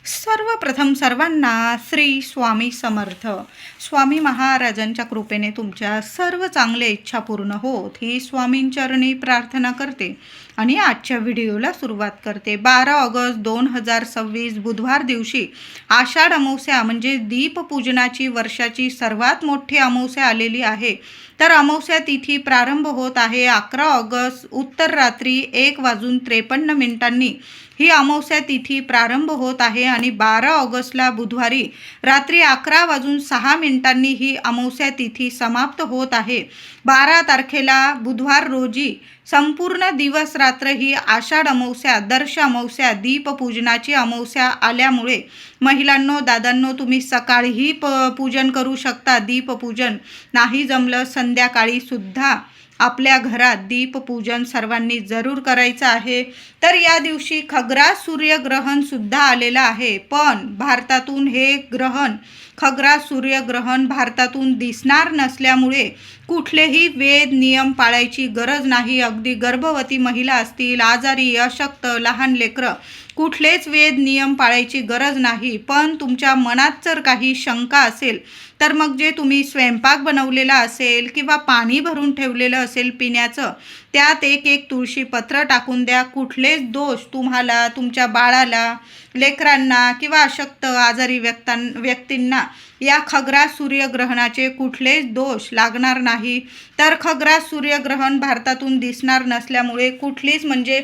सर्वप्रथम सर्वांना श्री स्वामी समर्थ. स्वामी महाराजांच्या कृपेने तुमच्या सर्व चांगल्या इच्छा पूर्ण होत ही स्वामींचरणी प्रार्थना करते आणि आजच्या व्हिडिओला सुरुवात करते. 12 ऑगस्ट 2026 बुधवार दिवशी आषाढ अमावस्या म्हणजे दीपपूजनाची वर्षाची सर्वात मोठी अमावस्या आलेली आहे. तर अमावस्या तिथी प्रारंभ होत आहे 11 ऑगस्ट उत्तर रात्री 1:53 ही अमावस्या तिथी प्रारंभ होत आहे आणि 12 ऑगस्टला बुधवारी रात्री 11:06 ही अमावस्या तिथी समाप्त होत आहे. 12 तारखेला बुधवार रोजी संपूर्ण दिवस रात्र ही आषाढ अमावस्या दर्श अमावस्या दीपपूजनाची अमावस्या आल्यामुळे महिलांनो दादांनो तुम्ही सकाळीही पूजन करू शकता. दीपपूजन नाही जमलं संध्याकाळी सुद्धा आपल्या घरात दीपपूजन सर्वांनी जरूर करायचं आहे. तर या दिवशी खग्रास सूर्यग्रहण सुद्धा आलेलं आहे. पण भारतातून हे ग्रहण खग्रास सूर्यग्रहण भारतातून दिसणार नसल्यामुळे कुठलेही वेद नियम पाळायची गरज नाही. अगदी गर्भवती महिला असतील, आजारी, अशक्त, लहान लेकरं कुठलेच वेद नियम पाळायची गरज नाही. पण तुमच्या मनात जर काही शंका असेल तर मग जे तुम्ही स्वयंपाक बनवलेला असेल किंवा पाणी भरून ठेवलेलं असेल पिण्याचं त्यात एक तुळशी पत्र टाकून द्या. कुठलेच दोष तुम्हाला, तुमच्या बाळाला, लेकरांना किंवा अशक्त आजारी व्यक्तींना या खग्रास सूर्यग्रहणाचे कुठलेच दोष लागणार नाही. तर खग्रास सूर्यग्रहण भारतातून दिसणार नसल्यामुळे कुठलीच म्हणजे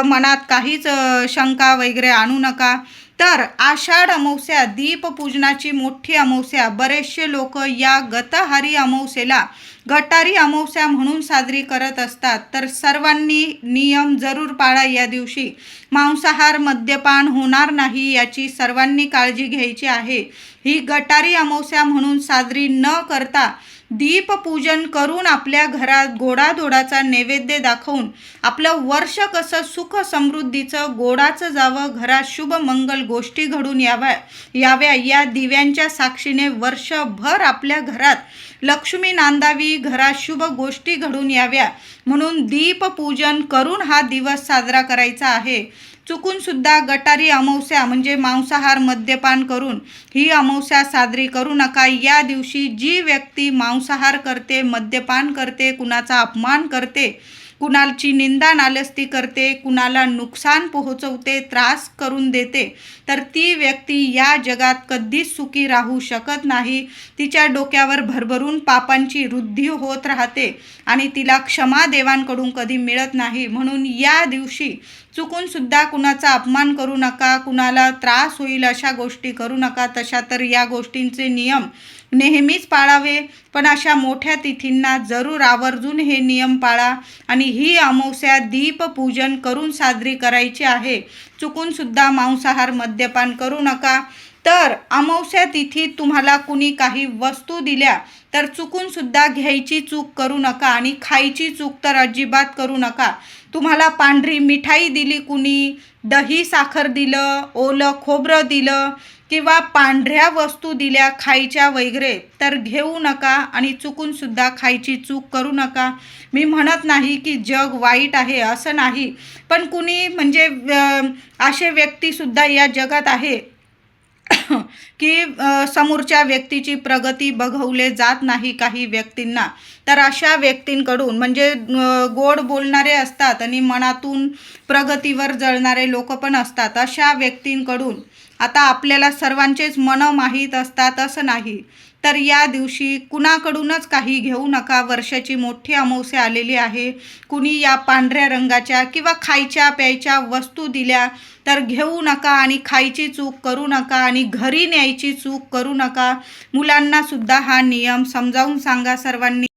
मनात काहीच शंका वगैरे आणू नका. तर आषाढ अमावस्या दीपपूजनाची मोठी अमावस्या बरेचसे लोक या गतहारी अमावस्येला गटारी अमावस्या म्हणून साजरी करत असतात. तर सर्वांनी नियम जरूर पाळा. या दिवशी मांसाहार मद्यपान होणार नाही याची सर्वांनी काळजी घ्यायची आहे. ही गटारी अमावस्या म्हणून साजरी न करता दीपपूजन करून आपल्या घरात गोडाधोडाचा नैवेद्य दाखवून आपलं वर्ष कसं सुख समृद्धीचं गोडाचं जावं, घरात शुभ मंगल गोष्टी घडून याव्या या दिव्यांच्या साक्षीने वर्षभर आपल्या घरात लक्ष्मी नांदावी, घरात शुभ गोष्टी घडून याव्या म्हणून दीपपूजन करून हा दिवस साजरा करायचा आहे. चुकून सुद्धा गटारी अमावस्या म्हणजे मांसाहार मद्यपान करून ही अमावस्या साजरी करू नका. या दिवशी जी व्यक्ती मांसाहार करते, मद्यपान करते, कुणाचा अपमान करते, कुणाची निंदा नालस्ती करते, कुणाला नुकसान पोहोचवते, त्रास करून देते, तर ती व्यक्ती या जगात कधीच सुखी राहू शकत नाही. तिच्या डोक्यावर भरभरून पापांची वृद्धी होत राहते आणि तिला क्षमा देवांकडून कधी मिळत नाही. म्हणून या दिवशी चुकून सुद्धा कुणाचा अपमान करू नका, कुणाला त्रास होईल अशा गोष्टी करू नका. तशा तर या गोष्टींचे नियम नेहमीच पाळावे, पण अशा मोठ्या तिथींना जरूर आवर्जून हे नियम पाळा आणि ही अमावस्या दीपपूजन करून साजरी करायची आहे. चुकून सुद्धा मांसाहार मद्यपान करू नका. तर अमावस्या तिथीत तुम्हाला कुणी काही वस्तू दिल्या तर चुकून सुद्धा घ्यायची चूक करू नका आणि खायची चूक तर अजिबात करू नका. तुम्हाला पांढरी मिठाई दिली, कुणी दही साखर दिलं, ओलं खोबरं दिलं किंवा पांढऱ्या वस्तू दिल्या खायच्या वगैरे तर घेऊ नका आणि चुकून सुद्धा खायची चूक करू नका. मी म्हणत नाही की जग वाईट आहे, असं नाही, पण कुणी म्हणजे असे व्यक्तीसुद्धा या जगात आहे की समोरच्या व्यक्तीची प्रगती बघवले जात नाही काही व्यक्तींना. तर अशा व्यक्तींकडून म्हणजे गोड बोलणारे असतात आणि मनातून प्रगतीवर जळणारे लोक पण असतात. अशा व्यक्तींकडून आता आपल्याला सर्वांचेच मनं माहीत असतात असं नाही. तर या दिवशी कुणाकडूनच काही घेऊ नका. वर्षाची मोठी अमावस्या आलेली आहे. कुणी या पांढऱ्या रंगाच्या किंवा खायच्या प्यायच्या वस्तू दिल्या तर घेऊ नका आणि खायची चूक करू नका आणि घरी न्यायची चूक करू नका. मुलांना सुद्धा हा नियम समजावून सांगा सर्वांनी.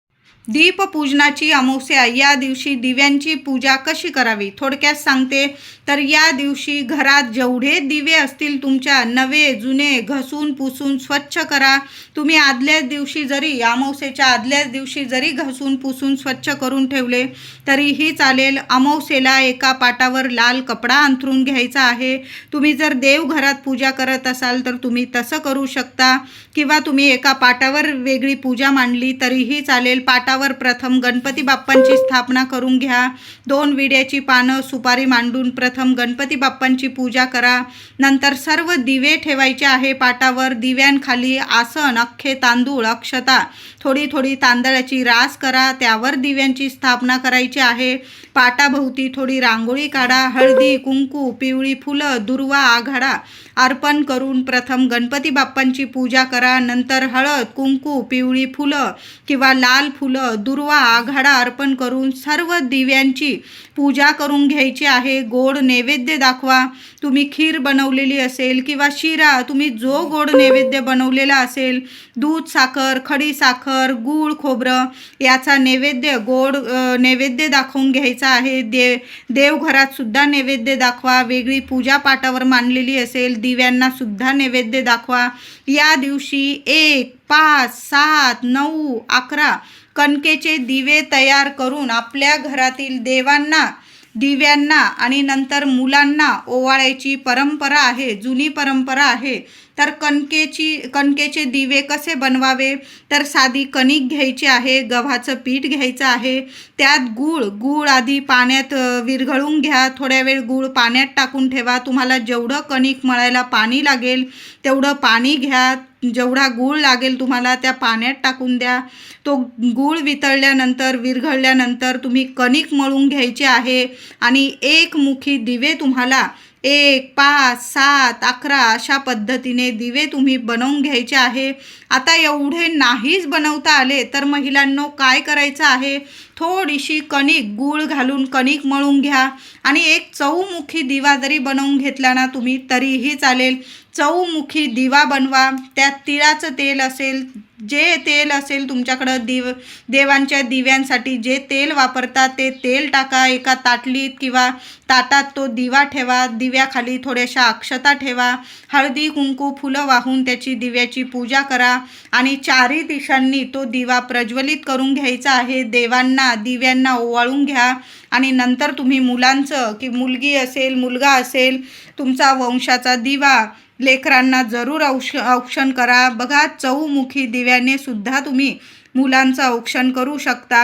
दीपपूजनाची अमावस्या या दिवशी दिव्यांची पूजा कशी करावी थोडक्यात सांगते. तर या दिवशी घरात जेवढे दिवे असतील तुमच्या नवे जुने घसून पुसून स्वच्छ करा. तुम्ही आदल्याच दिवशी जरी अमावस्येच्या आदल्याच दिवशी जरी घसून पुसून स्वच्छ करून ठेवले तरीही चालेल. अमावस्येला एका पाटावर लाल कपडा अंथरून घ्यायचा आहे. तुम्ही जर देवघरात पूजा करत असाल तर तुम्ही तसं करू शकता किंवा तुम्ही एका पाटावर वेगळी पूजा मांडली तरीही चालेल. पाटा कलशावर प्रथम गणपती बाप्पांची स्थापना करून घ्या. 2 विड्याची पानं सुपारी मांडून प्रथम गणपती बाप्पांची पूजा करा. नंतर सर्व दिवे ठेवायचे आहे पाटावर. दिव्यांखाली आसन, अख्खे तांदूळ, अक्षता, थोडी थोडी तांदळाची रास करा. त्यावर दिव्यांची स्थापना करायची आहे. पाटाभोवती थोडी रांगोळी काढा. हळदी, कुंकू, पिवळी फुलं, दुर्वा, आघाडा अर्पण करून प्रथम गणपती बाप्पांची पूजा करा. नंतर हळद, कुंकू, पिवळी फुलं किंवा लाल फुलं, दुर्वा, आघाडा अर्पण करून सर्व दिव्यांची पूजा करून घ्यायची आहे. गोड नैवेद्य दाखवा. तुम्ही खीर बनवलेली असेल किंवा शिरा, तुम्ही जो गोड नैवेद्य बनवलेला असेल, दूध, साखर, खडी साखर, गूळ, खोबरं याचा नैवेद्य, गोड नैवेद्य दाखवून घ्यायचा आहे. देवघरात सुद्धा नैवेद्य दाखवा. वेगळी पूजा पाटावर मांडलेली असेल, दिव्यांना सुद्धा नैवेद्य दाखवा. या दिवशी 1, 5, 7, 9, 11 कणकेचे दिवे तयार करून आपल्या घरातील देवांना, दिव्यांना आणि नंतर मुलांना ओवाळायची परंपरा आहे, जुनी परंपरा आहे. तर कणकेचे दिवे कसे बनवावे? तर साधी कणिक घ्यायची आहे, गव्हाचं पीठ घ्यायचं आहे, त्यात गूळ आधी पाण्यात विरघळून घ्या. थोड्या वेळ गूळ पाण्यात टाकून ठेवा. तुम्हाला जेवढं कणिक मळायला पाणी लागेल तेवढं पाणी घ्या. जेवढा गूळ लागेल तुम्हाला त्या पाण्यात टाकून द्या. तो गूळ वितळल्यानंतर, विरघळल्यानंतर तुम्ही कणिक मळून घ्यायची आहे आणि एकमुखी दिवे तुम्हाला 1, 5, 7, 11 अशा पद्धतीने दिवे तुम्ही बनवून घ्यायचे आहे. आता एवढे नाहीच बनवता आले तर महिलांनो काय करायचं आहे? थोडीशी कणिक, गूळ घालून कणिक मळून घ्या आणि एक चौमुखी दिवा जरी बनवून घेतला ना तुम्ही तरीही चालेल. चौमुखी दिवा बनवा. त्यात तिळाचं तेल असेल, जे तेल असेल तुमच्याकडं, देवांच्या दिव्यांसाठी जे तेल वापरतात ते तेल टाका. एका ताटलीत किंवा ताटात तो दिवा ठेवा. दिव्याखाली थोड्याशा अक्षता ठेवा. हळदी, कुंकू, फुलं वाहून त्याची दिव्याची पूजा करा आणि चारी दिशांनी तो दिवा प्रज्वलित करून घ्यायचा आहे. देवांना, दिव्यांना ओवाळून घ्या आणि नंतर तुम्ही मुलांचं, की मुलगी असेल, मुलगा असेल, तुमचा वंशाचा दिवा लेकरांना जरूर औक्षण करा. बघा, चौमुखी दिव्याने सुद्धा तुम्ही मुलांचं औक्षण करू शकता.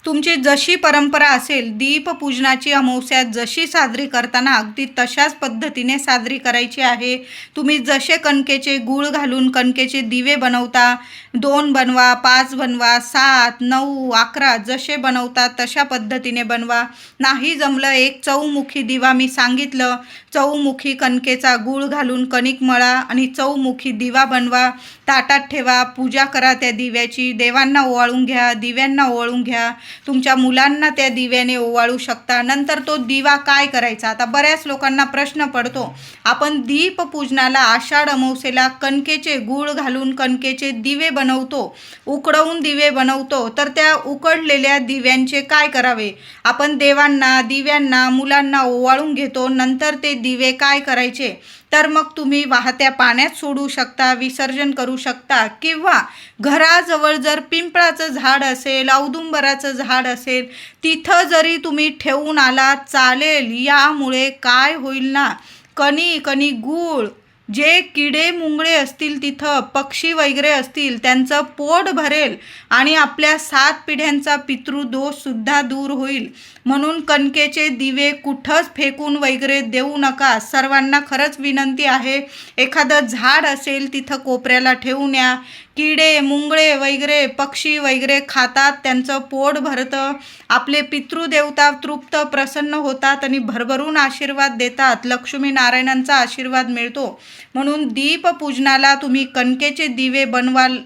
तुमची जशी परंपरा असेल, दीपपूजनाची अमावस्या जशी साजरी करताना अगदी तशाच पद्धतीने साजरी करायची आहे. तुम्ही जसे कणकेचे गूळ घालून कणकेचे दिवे बनवता, 2 बनवा, 5 बनवा, 7, 9, 11 जसे बनवता तशा पद्धतीने बनवा. नाही जमलं, एक चौमुखी दिवा मी सांगितलं, चौमुखी कणकेचा गूळ घालून कणिक मळा आणि चौमुखी दिवा बनवा. ताटात ठेवा, पूजा करा त्या दिव्याची. देवांना ओवाळून घ्या, दिव्यांना ओवाळून घ्या. तुमच्या मुलांना त्या दिव्याने ओवाळू शकता. नंतर तो दिवा काय करायचा? आता बऱ्याच लोकांना प्रश्न पडतो, आपण दीपपूजनाला आषाढ अमावस्येला कणकेचे गूळ घालून कणकेचे दिवे बनवतो, उकडवून दिवे बनवतो, तर त्या उकडलेल्या दिव्यांचे काय करावे? आपण देवांना, दिव्यांना, मुलांना ओवाळून घेतो. नंतर ते दिवे काय करायचे? तर मग तुम्ही वाहत्या पाण्यात सोडू शकता, विसर्जन करू शकता किंवा घराजवळ जर पिंपळाचं झाड असेल, औदुंबराचं झाड असेल, तिथं जरी तुम्ही ठेवून आला चालेल. यामुळे काय होईल ना, कणी गूळ, जे किडे मुंगळे असतील तिथं, पक्षी वगैरे असतील, त्यांचं पोट भरेल आणि आपल्या 7 पिढ्यांचा पितृदोषसुद्धा दूर होईल. म्हणून कणकेचे दिवे कुठंच फेकून वगैरे देऊ नका. सर्वांना खरंच विनंती आहे, एखादं झाड असेल तिथं कोपऱ्याला ठेवून या. किडे मुंगळे वगैरे, पक्षी वगैरे खातात, त्यांचं पोट भरतं, आपले पितृदेवता तृप्त प्रसन्न होतात आणि भरभरून आशीर्वाद देतात. लक्ष्मीनारायणांचा आशीर्वाद मिळतो. म्हणून दीपपूजनाला तुम्ही कणकेचे दिवे बनवाल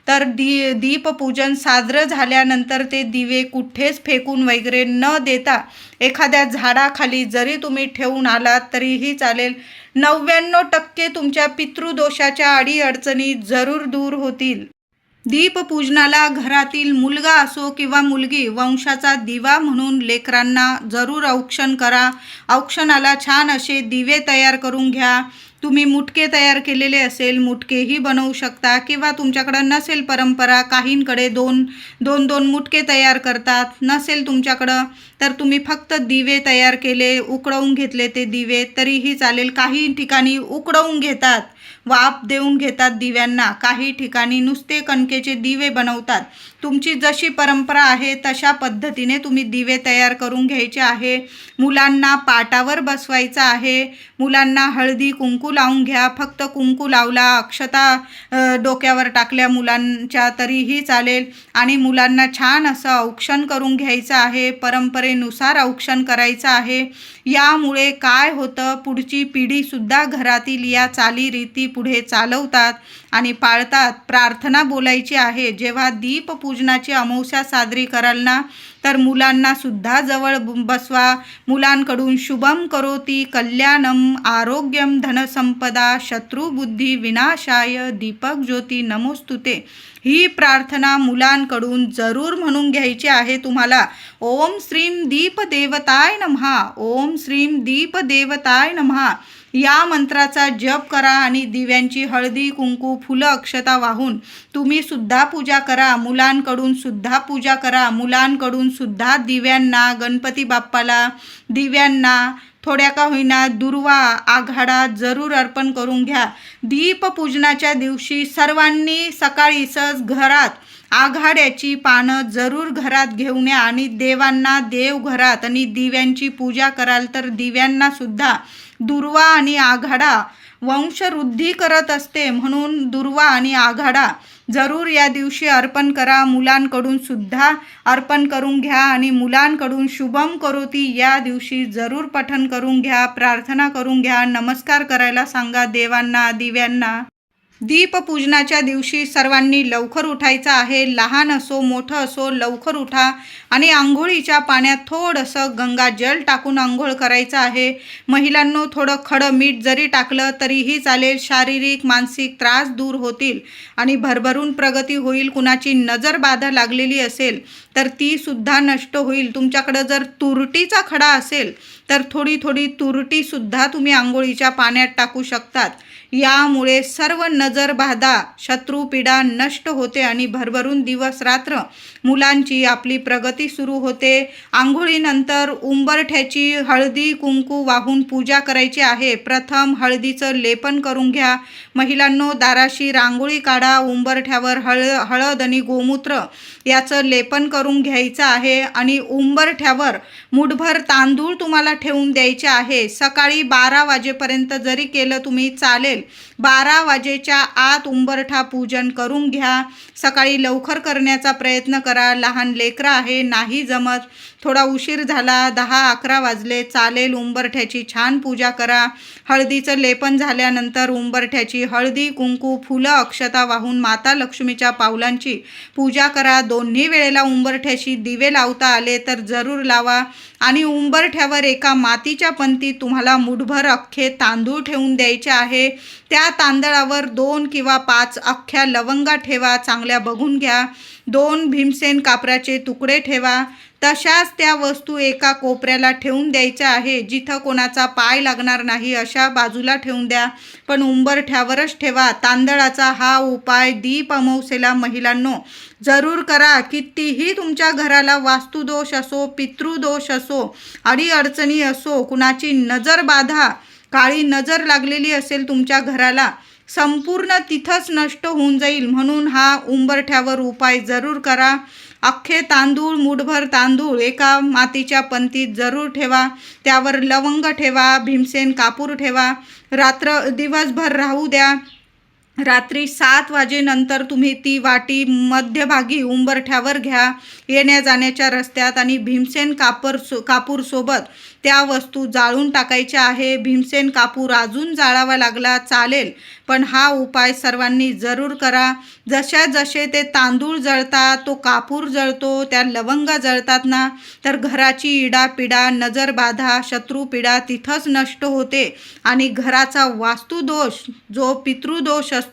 तर दीपपूजन साजरं झाल्यानंतर ते दिवे कुठेच फेकून वगैरे न देता एखाद्या झाडाखाली जरी तुम्ही ठेवून आलात तरीही चालेल. 99% तुमच्या पितृदोषाच्या अडीअडचणी जरूर दूर होतील. दीपपूजनाला घरातील मुलगा असो किंवा मुलगी वंशाचा दिवा म्हणून लेकरांना जरूर औक्षण करा. औक्षणाला छान असे दिवे तयार करून घ्या. तुम्ही मुटके तयार केलेले असेल, मुटकेही बनवू शकता किंवा तुमच्याकडं नसेल परंपरा, काहींकडे दोन दोन मुटके तयार करतात, नसेल तुमच्याकडं तर तुम्ही फक्त दिवे तयार केले, उकळवून घेतले ते दिवे तरीही चालेल. काही ठिकाणी उकळवून घेतात, वाफ देऊन घेतात दिव्यांना, काही ठिकाणी नुसते कणकेचे दिवे बनवतात. तुमची जशी परंपरा आहे तशा पद्धतीने तुम्ही दिवे तयार करून घ्यायचे आहे. मुलांना पाटावर बसवायचं आहे. मुलांना हळदी कुंकू लावून घ्या. फक्त कुंकू लावला, अक्षता डोक्यावर टाकल्या मुलांच्या तरीही चालेल. आणि मुलांना छान असं औक्षण करून घ्यायचं आहे. परंपरेनुसार औक्षण करायचं आहे. यामुळे काय होतं, पुढची पिढीसुद्धा घरातील या चालीरीती पुढे चालवतात आणि पाळतात. प्रार्थना बोलायची आहे. जेव्हा दीपपूजनाची अमावस्या साजरी कराल ना, तर मुलांना सुद्धा जवळ बसवा. मुलांकडून शुभम करोती कल्याणम आरोग्यम धनसंपदा शत्रुबुद्धी विनाशाय दीपक ज्योती नमोस्तुते, ही प्रार्थना मुलांकडून जरूर म्हणून घ्यायची आहे तुम्हाला. ओम श्रीम दीपदेवताय नमः, ओम श्रीम दीपदेवताय नमः या मंत्राचा जप करा आणि दिव्यांची हळदी कुंकू फुलं अक्षता वाहून तुम्ही सुद्धा पूजा करा. मुलांकडून सुद्धा पूजा करा. मुलांकडून सुद्धा दिव्यांना, गणपती बाप्पाला दिव्यांना थोड्या का होईना दुर्वा आघाडा जरूर अर्पण करून घ्या. दीपपूजनाच्या दिवशी सर्वांनी सकाळी सहज घरात आघाड्याची पानं जरूर घरात घेऊन या आणि देवांना देवघरात आणि दिव्यांची पूजा कराल तर दिव्यांना सुद्धा दुर्वा आणि आघाडा वंशवृद्धी करत असते. म्हणून दुर्वा आणि आघाडा जरूर या दिवशी अर्पण करा. मुलांकडून सुद्धा अर्पण करून घ्या आणि मुलांकडून शुभम करोती या दिवशी जरूर पठण करून घ्या, प्रार्थना करून घ्या, नमस्कार करायला सांगा देवांना, दिव्यांना. दीपपूजनाच्या दिवशी सर्वांनी लवकर उठायचं आहे. लहान असो मोठं असो लवकर उठा आणि आंघोळीच्या पाण्यात थोडंसं गंगाजल टाकून आंघोळ करायचं आहे. महिलांनो, थोडं खडं मीठ जरी टाकलं तरीही चालेल. शारीरिक मानसिक त्रास दूर होतील आणि भरभरून प्रगती होईल. कुणाची नजर बाधा लागलेली असेल तर ती सुद्धा नष्ट होईल. तुमच्याकडं जर तुरटीचा खडा असेल तर थोडी थोडी तुरटीसुद्धा तुम्ही आंघोळीच्या पाण्यात टाकू शकतात. यामुळे सर्व नजर बाधा शत्रुपीडा नष्ट होते आणि भरभरून दिवस रात्र मुलांची आपली प्रगती सुरू होते. आंघोळीनंतर उंबरठ्याची हळदी कुंकू वाहून पूजा करायची आहे. प्रथम हळदीचं लेपन करून घ्या. महिलांनो, दाराशी रांगोळी काढा. उंबरठ्यावर हळद आणि गोमूत्र याचं लेपन करून घ्यायचं आहे आणि उंबरठ्यावर मुठभर तांदूळ तुम्हाला ठेवून द्यायचे आहे. सकाळी 12 वाजेपर्यंत जरी केलं तुम्ही चालेल. 12 वाजेच्या आत उंबरठा पूजन करून घ्या. सकाळी लवकर करण्याचा प्रयत्न करा. लहान लेकरं आहे, नाही जमत, थोडा उशीर झाला, 10-11 वाजले चालेल. उंबरठ्याची छान पूजा करा. हळदीचं लेपन झाल्यानंतर उंबरठ्याची हळदी कुंकू फुलं अक्षता वाहून माता लक्ष्मीच्या पावलांची पूजा करा. दोन्ही वेळेला उंबरठ्याशी दिवे लावता आले तर जरूर लावा आणि उंबरठ्यावर एका मातीच्या पंतीत तुम्हाला मुठभर अख्खे तांदूळ ठेवून द्यायचे आहे. त्या तांदळावर 2 किंवा 5 अख्ख्या लवंगा ठेवा. चांगल्या बघून घ्या. 2 भीमसेन कापराचे तुकडे ठेवा. तशाच त्या वस्तू एका कोपऱ्याला ठेवून द्यायच्या आहे. जिथं कोणाचा पाय लागणार नाही अशा बाजूला ठेवून द्या, पण उंबरठ्यावरच ठेवा. तांदळाचा हा उपाय दीप अमावस्येला महिलांनो जरूर करा. कितीही तुमच्या घराला वास्तुदोष असो, पितृदोष असो, अडीअडचणी असो, कुणाची नजर बाधा काळी नजर लागलेली असेल तुमच्या घराला, संपूर्ण तिथंच नष्ट होऊन जाईल. म्हणून हा उंबरठ्यावर उपाय जरूर करा. अख्खे तांदूळ, मुठभर तांदूळ एका मातीच्या पंतीत जरूर ठेवा. त्यावर लवंग ठेवा, भीमसेन कापूर ठेवा. दिवसभर राहू द्या. रात्री 7 वाजेनंतर तुम्ही ती वाटी मध्यभागी उंबरठ्यावर घ्या. येण्या जाण्याच्या रस्त्यात आणि भीमसेन कापूर सोबत त्या वस्तू जाळून टाकायच्या आहे. भीमसेन कापूर अजून जाळावा लागला चालेल, पण हा उपाय सर्वांनी जरूर करा. जसे ते तांदूळ जळतात, तो कापूर जळतो, त्या लवंगा जळतात ना, तर घराची इडापिडा, नजरबाधा, शत्रुपीडा तिथंच नष्ट होते आणि घराचा वास्तुदोष जो पितृदोष असतो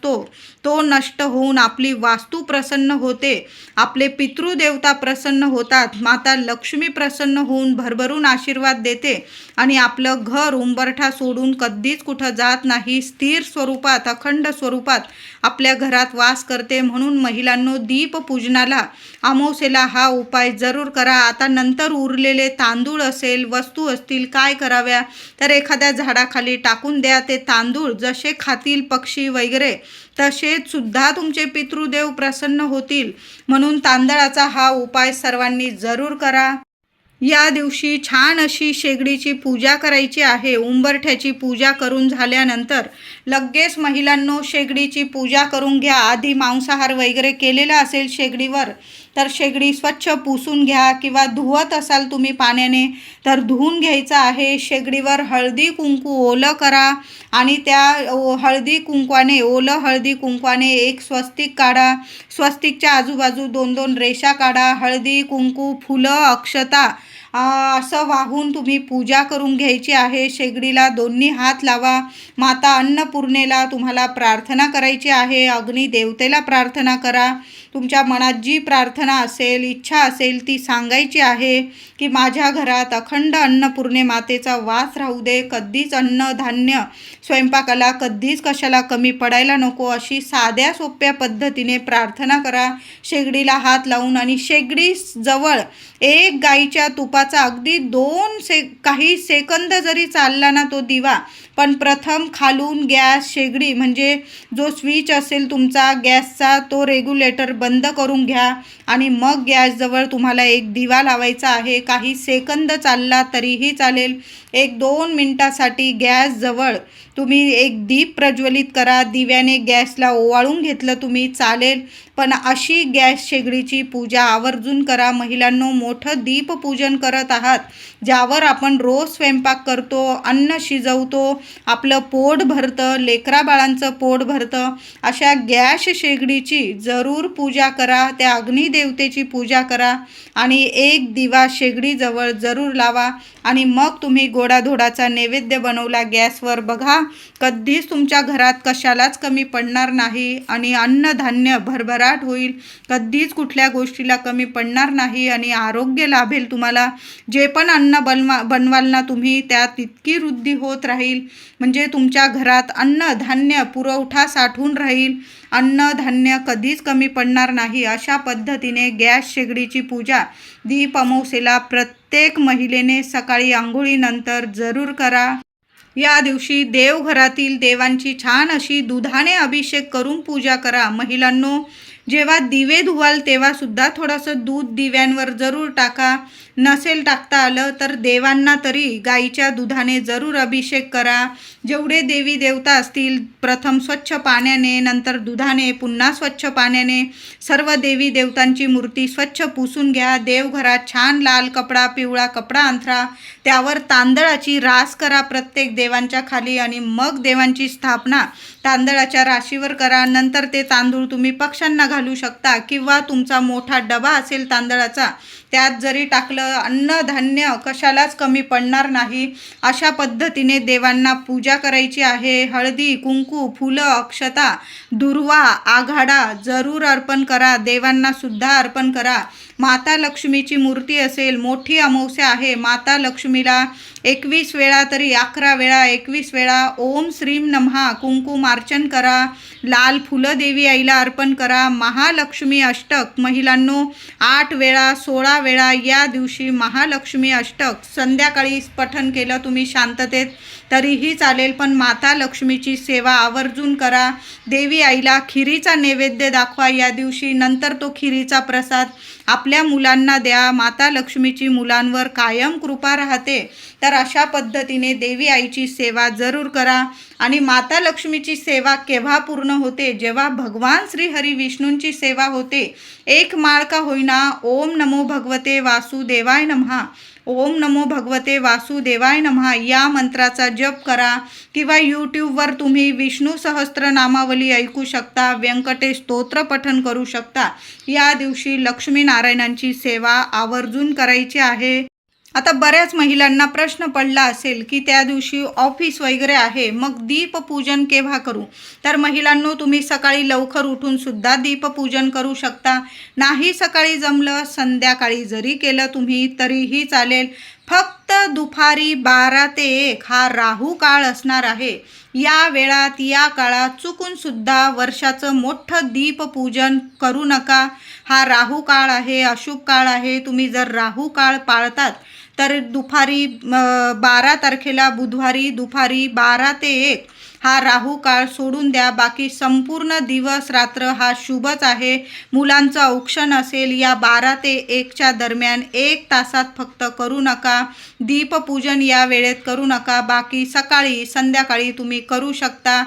तो नष्ट होऊन आपली वास्तू प्रसन्न होते. आपले पितृदेवता प्रसन्न होतात. माता लक्ष्मी प्रसन्न होऊन भरभरून आशीर्वाद देतात. येते आणि आपलं घर उंबरठा सोडून कधीच कुठं जात नाही, स्थिर स्वरूपात अखंड स्वरूपात आपल्या घरात वास करते. म्हणून महिलांनो, दीपपूजनाला अमावस्येला हा उपाय जरूर करा. आता नंतर उरलेले तांदूळ असेल, वस्तू असतील, काय कराव्या तर एखाद्या झाडाखाली टाकून द्या. ते तांदूळ जसे खातील पक्षी वगैरे तसेच सुद्धा तुमचे पितृदेव प्रसन्न होतील. म्हणून तांदळाचा हा उपाय सर्वांनी जरूर करा. या दिवशी छान अशी शेगडीची पूजा करायची आहे. उंबरठ्याची पूजा करून झाल्यानंतर लगेच महिलांनो शेगडीची पूजा करून घ्या. आधी मांसाहार वगैरे केलेला असेल शेगडीवर तर शेगडी स्वच्छ पुसून घ्या, किंवा धुवत असाल तुम्ही पाण्याने तर धुवून घ्यायचं आहे. शेगडीवर हळदी कुंकू ओलं करा आणि त्या हळदी कुंकवाने, ओलं हळदी कुंकवाने एक स्वस्तिक काढा. स्वस्तिकच्या आजूबाजू 2-2 रेषा काढा. हळदी कुंकू, फुलं, अक्षता असं वाहून तुम्ही पूजा करून घ्यायची आहे. शेगडीला दोन्ही हात लावा. माता अन्नपूर्णेला तुम्हाला प्रार्थना करायची आहे. अग्निदेवतेला प्रार्थना करा. तुमच्या मनात जी प्रार्थना असेल, इच्छा असेल ती सांगायची आहे की माझ्या घरात अखंड अन्नपूर्णे मातेचा वास राहू दे. कधीच अन्न धान्य स्वयंपाकाला कधीच कशाला कमी पडायला नको, अशी साध्या सोप्या पद्धतीने प्रार्थना करा शेगडीला हात लावून. आणि शेगडी जवळ एक गाईच्या तुपाचा अगदी काही सेकंद जरी चालला ना तो दिवा, पण प्रथम खालून गॅस शेगडी म्हणजे जो स्विच असेल तुमचा गॅसचा तो रेग्युलेटर बंद करून घ्या आणि मग गॅसजवळ तुम्हाला एक दिवा लावायचा आहे. काही सेकंद चालला तरीही चालेल. 1-2 मिनटासाठी गॅसजवळ तुम्ही एक दीप प्रज्वलित करा. दिव्याने गॅसला ओवाळून घेतलं तुम्ही चालेल, पण अशी गॅस शेगडीची पूजा आवर्जून करा. महिलांनो, मोठं दीपपूजन करत आहात ज्यावर आपण रोज स्वयंपाक करतो, अन्न शिजवतो, आपलं पोट भरतं, लेकराबाळांचं पोट भरतं. अशा गॅस शेगडीची जरूर पूजा करा. त्या अग्निदेवतेची पूजा करा आणि एक दिवा शेगडीजवळ जरूर लावा. आणि मग तुम्ही गोडाधोडाचा नैवेद्य बनवला गॅसवर, बघा कधीच तुमच्या घरात कशालाच कमी पडणार नाही आणि अन्नधान्य भरभराट होईल. कधीच कुठल्या गोष्टीला कमी पडणार नाही आणि आरोग्य लाभेल तुम्हाला. जे पण अन्न बनवाल ना तुम्ही त्यात इतकी वृद्धी होत राहील, म्हणजे तुमच्या घरात अन्नधान्य पुरवठा साठून राहील. अन्नधान्य कधीच कमी पडणार नाही. अशा पद्धतीने गॅस शेगडीची पूजा दीप अमावस्येला प्रत्येक महिलेने सकाळी आंघोळीनंतर जरूर करा. या दिवशी देवघरातील देवांची छान अशी दुधाने अभिषेक करून पूजा करा. महिलांनो, जेव्हा दिवे धुवाल तेव्हा सुद्धा थोडंसं दूध दिव्यांवर जरूर टाका. नसेल टाकता आलं तर देवांना तरी गाईच्या दुधाने जरूर अभिषेक करा. जेवढे देवी देवता असतील प्रथम स्वच्छ पाण्याने, नंतर दुधाने, पुन्हा स्वच्छ पाण्याने सर्व देवी देवतांची मूर्ती स्वच्छ पुसून घ्या. देवघरात छान लाल कपडा, पिवळा कपडा अंथरा. त्यावर तांदळाची रास करा प्रत्येक देवांच्या खाली आणि मग देवांची स्थापना तांदळाच्या राशीवर करा. नंतर ते तांदूळ तुम्ही पक्ष्यांना घालू शकता किंवा तुमचा मोठा डबा असेल तांदळाचा त्यात जरी टाकलं, अन्नधान्य कशालाच कमी पडणार नाही. अशा पद्धतीने देवांना पूजा करायची आहे. हळदी कुंकू, फुलं, अक्षता, दुर्वा, आघाडा जरूर अर्पण करा. देवांना सुद्धा अर्पण करा. माता लक्ष्मीची मूर्ती असेल, मोठी अमावस्या आहे, माता लक्ष्मीला 21 वेळा तरी 11 वेळा 21 वेळा ओम श्रीम नमः कुंकुमार्चन करा. लाल फुलं देवी आईला अर्पण करा. महालक्ष्मी अष्टक महिलांनो 8 वेळा 16 वेळा या दिवशी महालक्ष्मी अष्टक संध्याकाळी पठण केलं तुम्ही शांततेत तरीही चालेल, पण माता लक्ष्मीची सेवा आवर्जून करा. देवी आईला खिरीचा नैवेद्य दाखवा या दिवशी. नंतर तो खिरीचा प्रसाद आपल्या मुलांना द्या. माता लक्ष्मीची मुलांवर कायम कृपा राहते. तर अशा पद्धतीने देवी आईची सेवा जरूर करा. आणि माता लक्ष्मीची सेवा केव्हा पूर्ण होते? जेव्हा भगवान श्री हरी विष्णूंची सेवा होते. एक माळ का होईना ओम नमो भगवते वासुदेवाय नमः, ओम नमो भगवते वासुदेवाय नमः या मंत्राचा जप करा. किंवा यूट्यूबवर तुम्ही विष्णू सहस्त्रनामावली ऐकू शकता, व्यंकटेश स्तोत्र पठण करू शकता. या दिवशी लक्ष्मीनारायणांची सेवा आवर्जून करायची आहे. आता बऱ्याच महिलांना प्रश्न पडला असेल की त्या दिवशी ऑफिस वगैरे आहे, मग दीपपूजन केव्हा करू? तर महिलांनो, तुम्ही सकाळी लवकर उठून सुद्धा दीपपूजन करू शकता. नाही सकाळी जमलं, संध्याकाळी जरी केलं तुम्ही तरीही चालेल. फक्त दुपारी 12 ते 1 हा राहू काळ असणार आहे. या वेळात या काळात चुकून सुद्धा वर्षाचं मोठं दीपपूजन करू नका. हा राहू काळ आहे, अशुभ काळ आहे. तुम्ही जर राहू काळ पाळतात तर दुपारी 12 तारखेला बुधवारी दुपारी 12 ते 1 हा राहू काळ सोडून द्या. बाकी संपूर्ण दिवस रात्र हा शुभच आहे. मुलांचं औक्षण असेल या 12 ते 1च्या दरम्यान 1 तासात फक्त करू नका. दीपपूजन या वेळेत करू नका. बाकी सकाळी संध्याकाळी तुम्ही करू शकता.